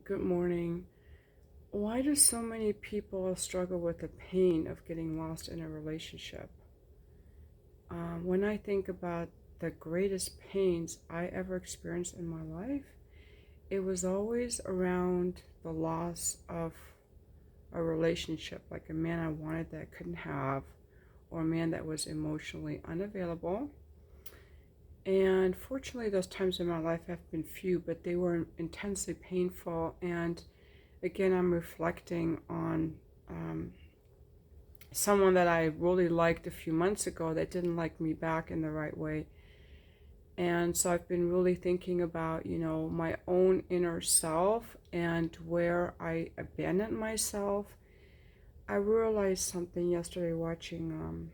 Good morning. Why do so many people struggle with the pain of getting lost in a relationship? When I think about the greatest pains I ever experienced in my life, it was always around the loss of a relationship, like a man I wanted that I couldn't have, or a man that was emotionally unavailable. And fortunately, those times in my life have been few, but they were intensely painful. And again, I'm reflecting on someone that I really liked a few months ago that didn't like me back in the right way. And so I've been really thinking about, my own inner self and where I abandoned myself. I realized something yesterday watching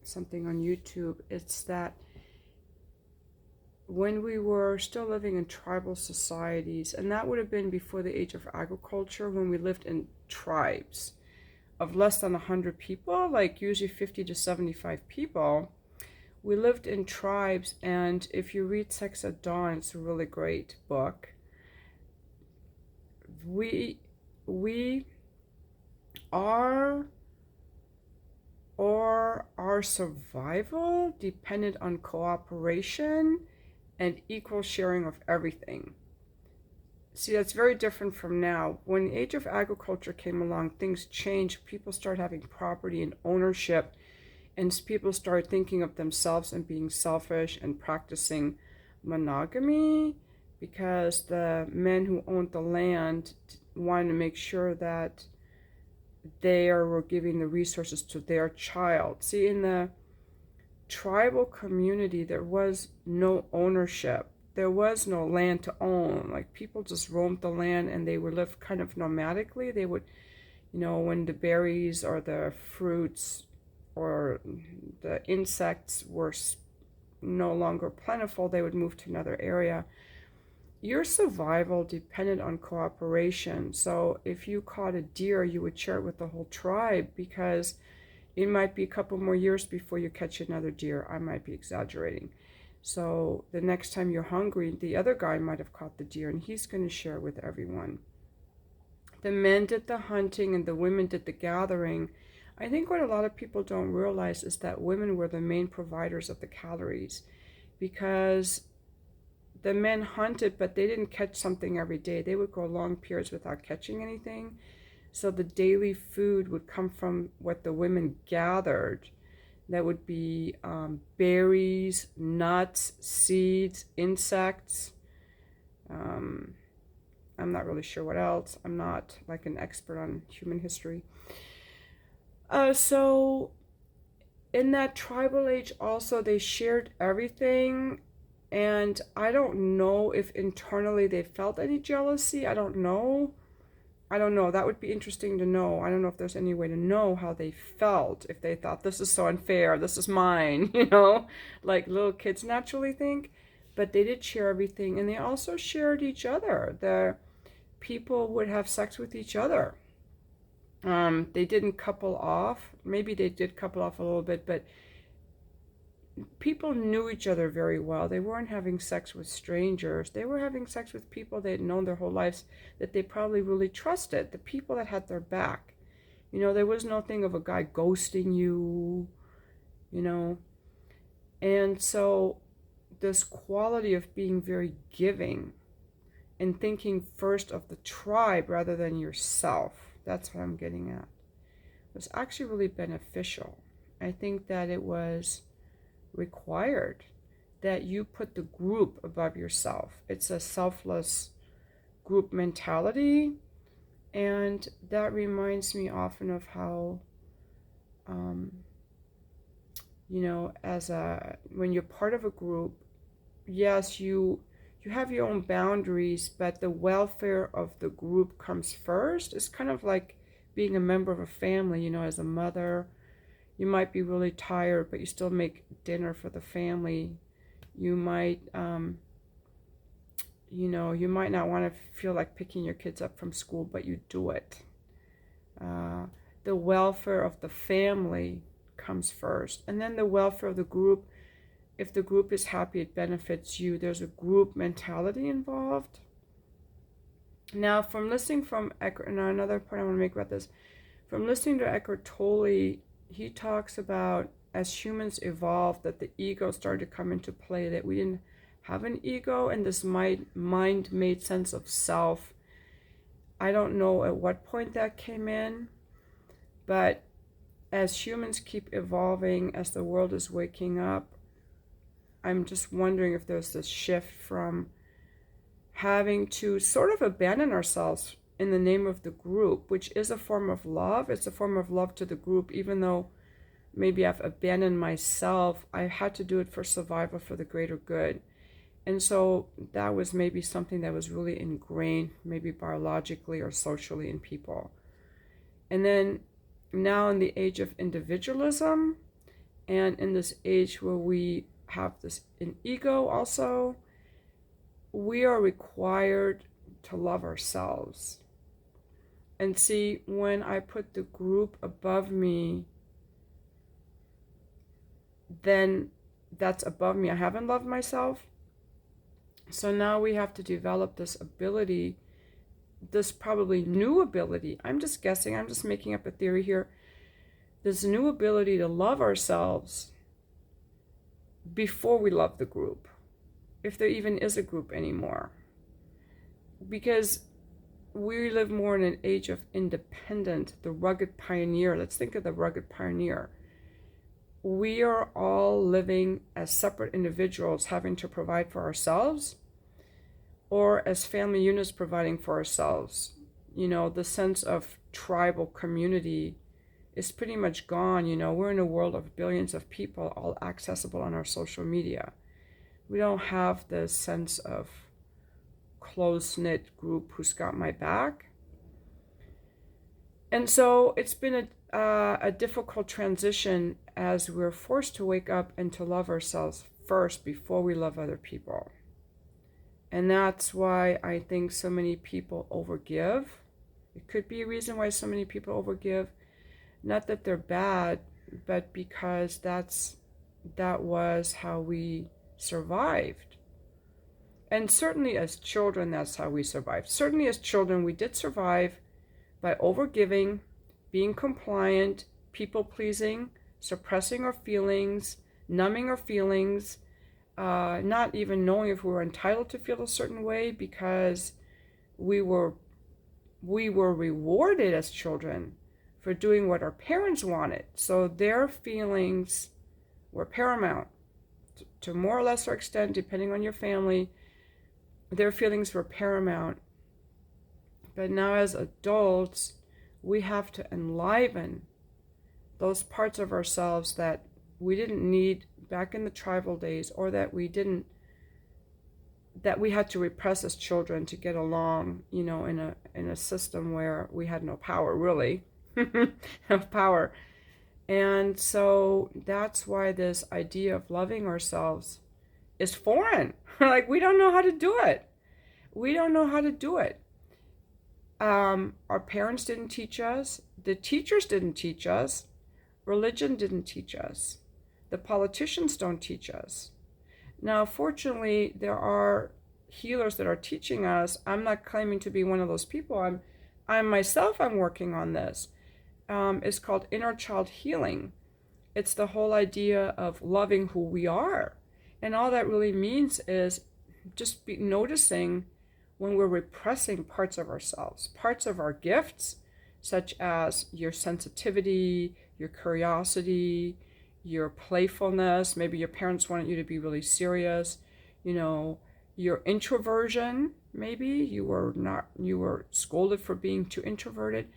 something on YouTube. It's that when we were still living in tribal societies, and that would have been before the age of agriculture, when we lived in tribes of less than 100 people, like usually 50 to 75 people. We lived in tribes, and if you read Sex at Dawn, it's a really great book. We we are or our survival depended on cooperation and equal sharing of everything. See, that's very different from now. When the age of agriculture came along, things changed. People started having property and ownership, and people started thinking of themselves and being selfish and practicing monogamy because the men who owned the land wanted to make sure that they were giving the resources to their child. See, in the tribal community, there was no ownership. There was no land to own. Like, people just roamed the land and they would live kind of nomadically. They would, when the berries or the fruits or the insects were no longer plentiful, they would move to another area. Your survival depended on cooperation. So if you caught a deer, you would share it with the whole tribe, because it might be a couple more years before you catch another deer. I might be exaggerating. So the next time you're hungry, the other guy might have caught the deer and he's going to share it with everyone. The men did the hunting and the women did the gathering. I think what a lot of people don't realize is that women were the main providers of the calories, because the men hunted, but they didn't catch something every day. They would go long periods without catching anything. So the daily food would come from what the women gathered. That would be berries, nuts, seeds, insects. I'm not really sure what else. I'm not like an expert on human history. So in that tribal age also, they shared everything. And I don't know if internally they felt any jealousy. I don't know. That would be interesting to know. I don't know if there's any way to know how they felt. If they thought, this is so unfair, this is mine, like little kids naturally think. But they did share everything, and they also shared each other. The people would have sex with each other. They didn't couple off. Maybe they did couple off a little bit, but people knew each other very well. They weren't having sex with strangers. They were having sex with people they had known their whole lives, that they probably really trusted, the people that had their back. There was no thing of a guy ghosting you, you know. And so this quality of being very giving and thinking first of the tribe rather than yourself, that's what I'm getting at, was actually really beneficial. I think that it was required that you put the group above yourself. It's a selfless group mentality, and that reminds me often of how, when you're part of a group, yes, you have your own boundaries, but the welfare of the group comes first. It's kind of like being a member of a family. As a mother, you might be really tired, but you still make dinner for the family. You might, you might not want to feel like picking your kids up from school, but you do it. The welfare of the family comes first, and then the welfare of the group. If the group is happy, it benefits you. There's a group mentality involved. Now, from listening from Eckhart, now another point I want to make about this, from listening to Eckhart Tolle, he talks about as humans evolved that the ego started to come into play, that we didn't have an ego, and this mind made sense of self. I don't know at what point that came in, but as humans keep evolving, as the world is waking up, I'm just wondering if there's this shift from having to sort of abandon ourselves in the name of the group, which is a form of love. It's a form of love to the group, even though maybe I've abandoned myself. I had to do it for survival, for the greater good. And so that was maybe something that was really ingrained, maybe biologically or socially in people. And then now in the age of individualism, and in this age where we have this an ego also, we are required to love ourselves. And see, when I put the group above me, then that's above me. I haven't loved myself. So now we have to develop this ability, this probably new ability. I'm just guessing, I'm just making up a theory here. This new ability to love ourselves before we love the group, if there even is a group anymore. Because we live more in an age of independent, the rugged pioneer. Let's think of the rugged pioneer. We are all living as separate individuals, having to provide for ourselves, or as family units providing for ourselves. You know, the sense of tribal community is pretty much gone. You know, we're in a world of billions of people, all accessible on our social media. We don't have the sense of close-knit group who's got my back. And so it's been a difficult transition as we're forced to wake up and to love ourselves first before we love other people. And that's why I think so many people overgive. It could be a reason why so many people overgive. Not that they're bad, but because that was how we survived. And certainly as children, that's how we survived. Certainly as children, we did survive by overgiving, being compliant, people-pleasing, suppressing our feelings, numbing our feelings, not even knowing if we were entitled to feel a certain way, because we were rewarded as children for doing what our parents wanted. So their feelings were paramount. To more or lesser extent, depending on your family, their feelings were paramount. But now as adults, we have to enliven those parts of ourselves that we didn't need back in the tribal days, or that we had to repress as children to get along, you know, in a system where we had no power, really. No power. And so that's why this idea of loving ourselves is foreign. Like, we don't know how to do it. We don't know how to do it. Our parents didn't teach us. The teachers didn't teach us. Religion didn't teach us. The politicians don't teach us. Now, fortunately, there are healers that are teaching us. I'm not claiming to be one of those people. I'm myself, I'm working on this. It's called inner child healing. It's the whole idea of loving who we are. And all that really means is just noticing when we're repressing parts of ourselves, parts of our gifts, such as your sensitivity, your curiosity, your playfulness. Maybe your parents wanted you to be really serious. You know, your introversion, maybe you were scolded for being too introverted.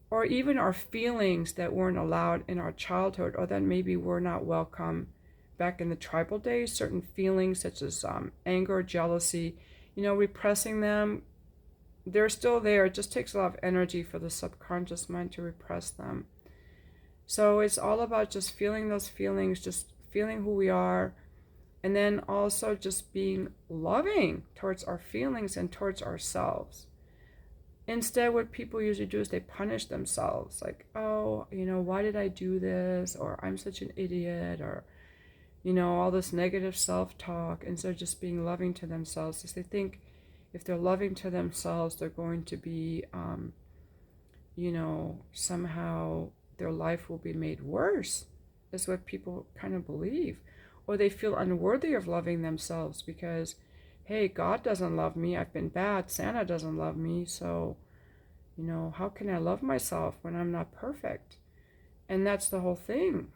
Or even our feelings that weren't allowed in our childhood, or that maybe were not welcome back in the tribal days. Certain feelings such as anger, jealousy, you know, repressing them. They're still there. It just takes a lot of energy for the subconscious mind to repress them. So it's all about just feeling those feelings, just feeling who we are, and then also just being loving towards our feelings and towards ourselves. Instead, what people usually do is they punish themselves, like, oh, you know, why did I do this? Or I'm such an idiot, or, you know, all this negative self-talk, instead of just being loving to themselves, because they think if they're loving to themselves, they're going to be, somehow their life will be made worse, is what people kind of believe. Or they feel unworthy of loving themselves because, hey, God doesn't love me. I've been bad. Santa doesn't love me. So, how can I love myself when I'm not perfect? And that's the whole thing.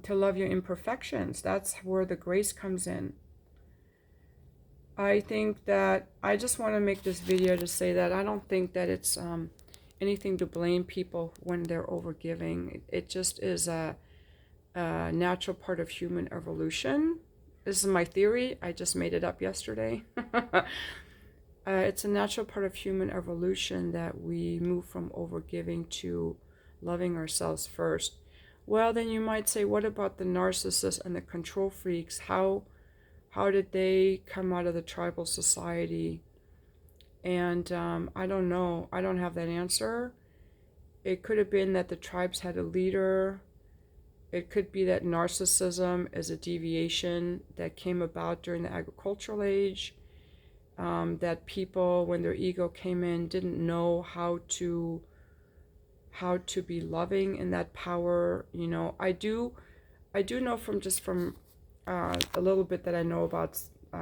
To love your imperfections. That's where the grace comes in. I think that I just want to make this video to say that I don't think that it's anything to blame people when they're overgiving. It just is a natural part of human evolution. This is my theory. I just made it up yesterday. It's a natural part of human evolution that we move from overgiving to loving ourselves first. Well, then you might say, what about the narcissists and the control freaks? How did they come out of the tribal society? And I don't know. I don't have that answer. It could have been that the tribes had a leader. It could be that narcissism is a deviation that came about during the agricultural age. That people, when their ego came in, didn't know how to be loving in that power. I do know from a little bit that I know about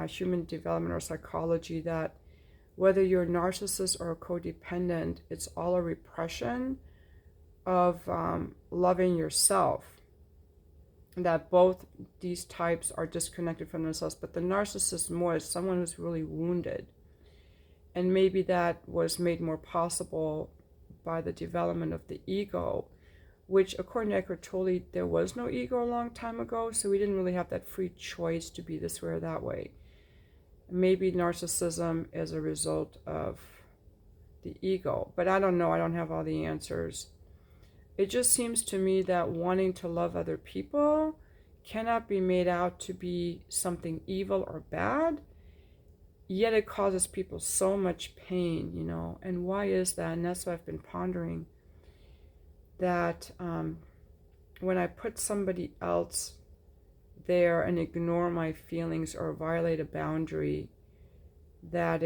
human development or psychology, that whether you're a narcissist or a codependent, it's all a repression of loving yourself. That both these types are disconnected from themselves, but the narcissist more is someone who's really wounded. And maybe that was made more possible by the development of the ego, which according to Eckhart Tolle, there was no ego a long time ago, so we didn't really have that free choice to be this way or that way. Maybe narcissism is a result of the ego, but I don't know. I don't have all the answers. It just seems to me that wanting to love other people cannot be made out to be something evil or bad, yet it causes people so much pain, and why is that? And that's what I've been pondering, that when I put somebody else there and ignore my feelings or violate a boundary, that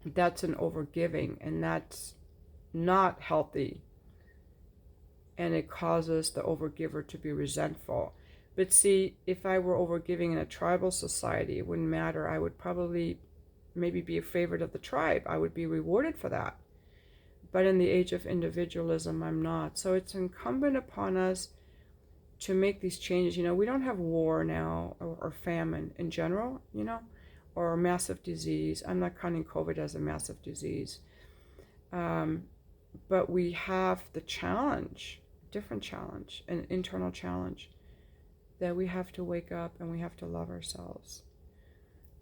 that's an overgiving, and that's not healthy, and it causes the overgiver to be resentful. But see, if I were overgiving in a tribal society, it wouldn't matter. I would probably maybe be a favorite of the tribe. I would be rewarded for that. But in the age of individualism, I'm not. So it's incumbent upon us to make these changes. We don't have war now, or famine in general, or a massive disease. I'm not counting COVID as a massive disease. But we have the challenge, different challenge, an internal challenge, that we have to wake up and we have to love ourselves.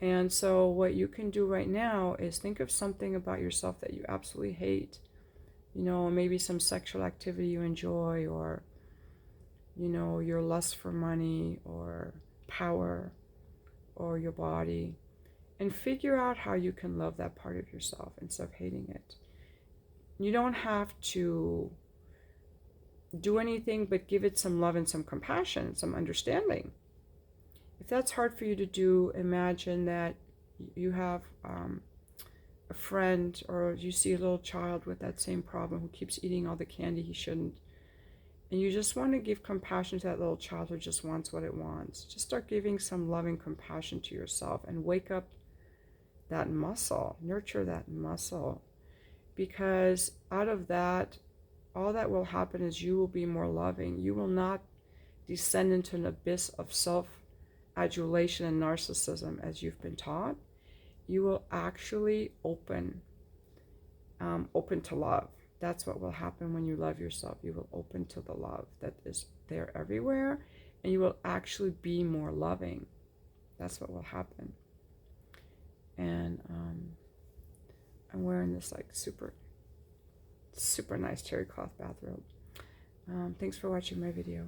And so what you can do right now is think of something about yourself that you absolutely hate. Maybe some sexual activity you enjoy, or, your lust for money or power or your body. And figure out how you can love that part of yourself instead of hating it. You don't have to do anything but give it some love and some compassion, some understanding. If that's hard for you to do, imagine that you have a friend, or you see a little child with that same problem who keeps eating all the candy he shouldn't. And you just want to give compassion to that little child who just wants what it wants. Just start giving some loving compassion to yourself and wake up that muscle, nurture that muscle. Because out of that, all that will happen is you will be more loving. You will not descend into an abyss of self-adulation and narcissism as you've been taught. You will actually open to love. That's what will happen when you love yourself. You will open to the love that is there everywhere, and you will actually be more loving. That's what will happen. And I'm wearing this super nice terry cloth bathrobe. Thanks for watching my video.